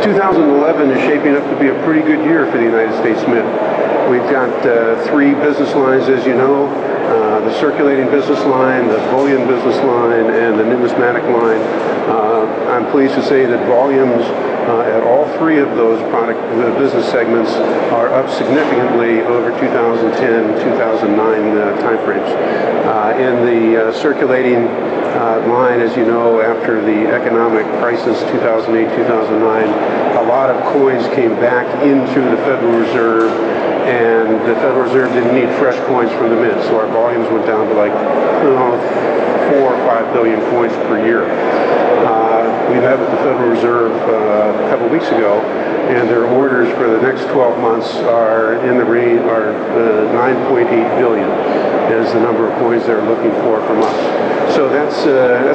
2011 is shaping up to be a pretty good year for the United States Mint. We've got three business lines, as you know, the circulating business line, the bullion business line, and the numismatic line. I'm pleased to say that volumes at all three of those business segments are up significantly over 2010-2009 timeframes. In the circulating line, as you know, after the economic crisis 2008-2009, a lot of coins came back into the Federal Reserve, and the Federal Reserve didn't need fresh coins from the mint, so our volumes went down to like 4 or 5 billion coins per year. We met with the Federal Reserve a couple weeks ago, and their orders for the next 12 months are in the range, 9.8 billion is the number of coins they're looking for from us. So that's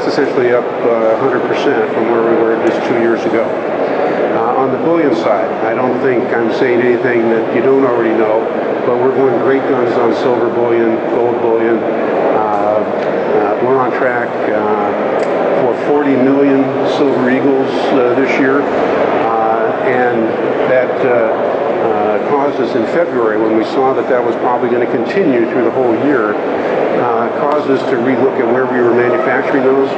essentially up 100% from where we were just 2 years ago. On the bullion side, I don't think I'm saying anything that you don't already know, but we're going great guns on silver bullion, gold bullion. We're on track for 40 million silver eagles this year, and that caused us in February, when we saw that that was probably going to continue through the whole year, caused us to relook at where we were manufacturing those,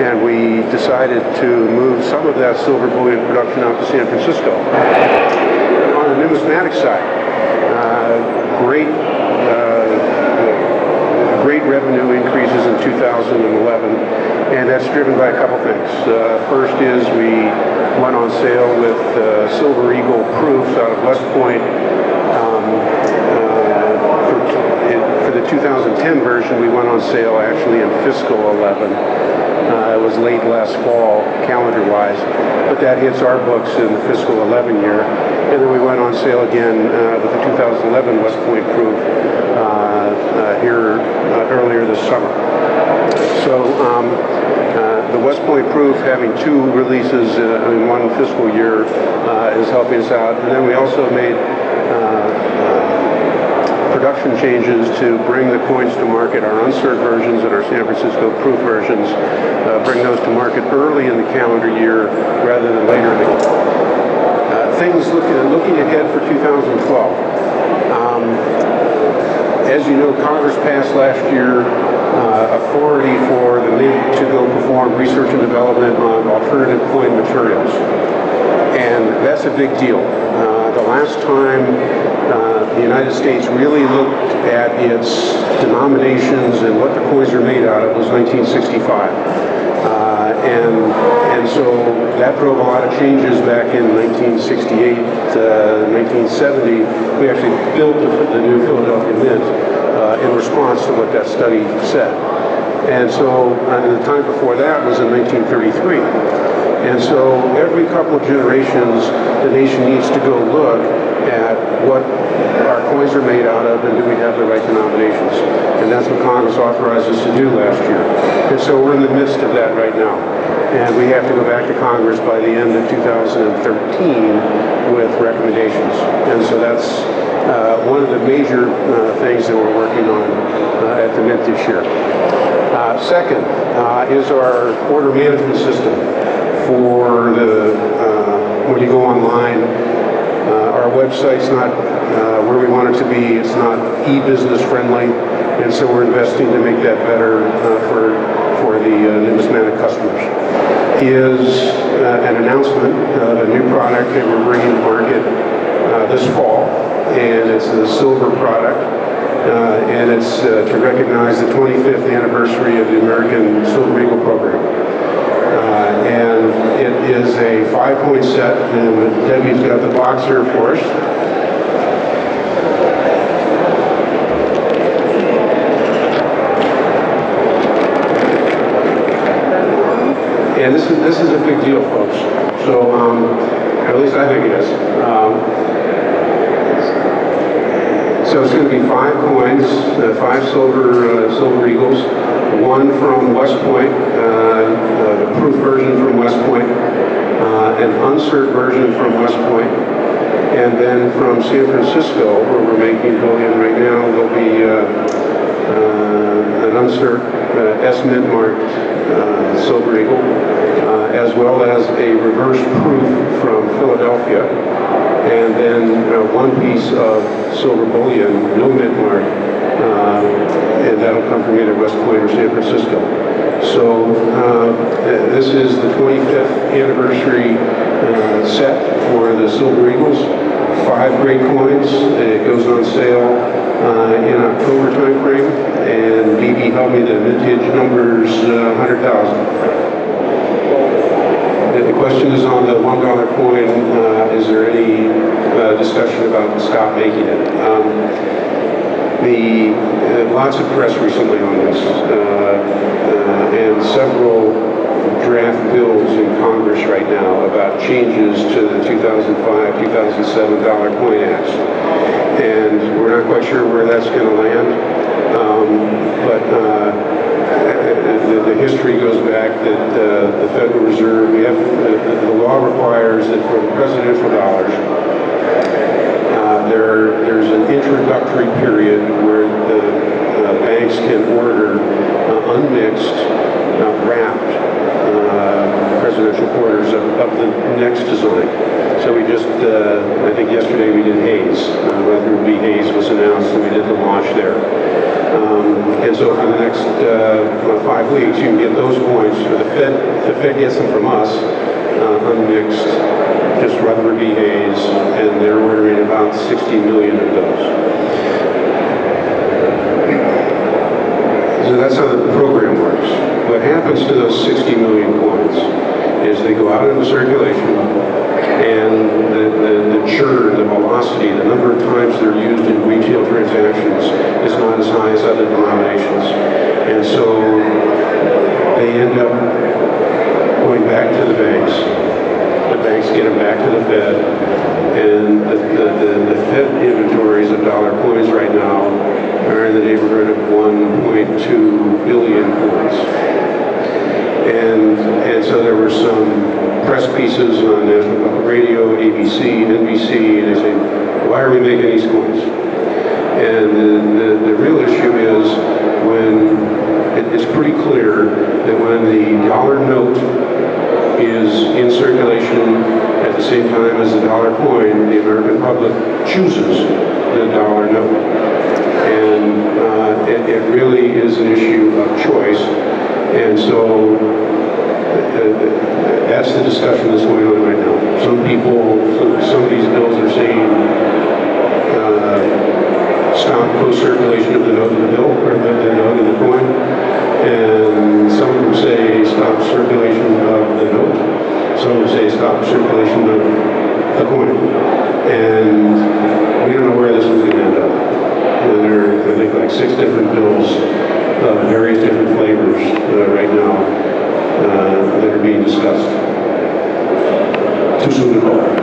and we decided to move some of that silver bullion production out to San Francisco. On the numismatic side, great revenue increases in 2011, and that's driven by a couple things. First is we went on sale with Silver Eagle proofs out of West Point. For the 2010 version, we went on sale actually in fiscal 11. It was late last fall, calendar-wise, but that hits our books in the fiscal 11 year. And then we went on sale again with the 2011 West Point proof here earlier this summer. So the West Point proof, having two releases in one fiscal year, is helping us out. And then we also made production changes to bring the coins to market, our uncert versions and our San Francisco proof versions, bring those to market early in the calendar year rather than later in the things looking ahead for 2012. As you know, Congress passed last year authority for the Mint to go perform research and development on alternative coin materials. And that's a big deal. The last time the United States really looked at its denominations and what the coins are made out of was 1965. And so that drove a lot of changes back in 1968, 1970. We actually built the new Philadelphia Mint in response to what that study said. And so the time before that was in 1933. And so every couple of generations, the nation needs to go look at what our coins are made out of and do we have the right denominations. And that's what Congress authorized us to do last year. And so we're in the midst of that right now. And we have to go back to Congress by the end of 2013 with recommendations. And so that's one of the major things that we're working on at the Mint this year. Second is our order management system for the when you go online. Our website's not where we want it to be. It's not e-business friendly, and so we're investing to make that better for the numismatic customers. Is an announcement of a new product that we're bringing to market this fall, and it's a silver product, and it's to recognize the 25th anniversary of the American Silver Eagle program. And it is a 5-point set, and Debbie's got the box here for us. And this is a big deal, folks. So, at least I think it is. So it's going to be 5 coins, 5 silver eagles, 1 from West Point, the proof version from West Point, an uncert version from West Point, and then from San Francisco, where we're making bullion right now, there'll be an uncert S-Mint marked Silver Eagle, as well as a reverse proof from Philadelphia, and then one piece of silver bullion, no mint mark, and that'll come from either West Point or San Francisco. So this is the 25th anniversary set for the Silver Eagles. 5 great coins. It goes on sale in October time frame, and BB helped me, the vintage number's 100,000. The question is on the $1 coin, is there any discussion about stop making it? Lots of press recently on this, and several draft bills in Congress right now about changes to the 2005-2007 dollar coin acts. And we're not quite sure where that's going to land, but the history goes back that the Federal Reserve, the law requires that for the presidential dollars, there's an introductory period where the banks can order unmixed, wrapped presidential quarters of the next design. So we just, I think yesterday we did Hayes. Rutherford B. Hayes was announced, and we did the launch there. And so for the next 5 weeks, you can get those coins. The Fed gets them from us, unmixed, just Rutherford B. Hayes, and they're ordering about 60 million of those. So that's how the program works. What happens to those 60 million coins is they go out into circulation, and the churn, the velocity, the number of times they're used in retail transactions is not as high as other denominations. And so they end up going back to the banks. The banks get them back to the Fed, and the Fed inventories of dollar coins right now are in the neighborhood of 1.2 billion coins. And so there were some press pieces on National Public Radio, ABC, NBC, and they say, why are we making these coins? And the real issue is it's pretty clear that when the dollar note is in circulation at the same time as the dollar coin, the American public chooses the dollar note. And it really is an issue of choice. And so that's the discussion that's going on right now. Some of these bills are saying stop post-circulation of the note in the bill, or the note in the coin, and some of them say stop circulation of the note. Some of them say stop circulation of the coin. And we don't know where this is going to end up. There are, I think, like 6 different bills of various different flavors right now that are being discussed. Too soon to call.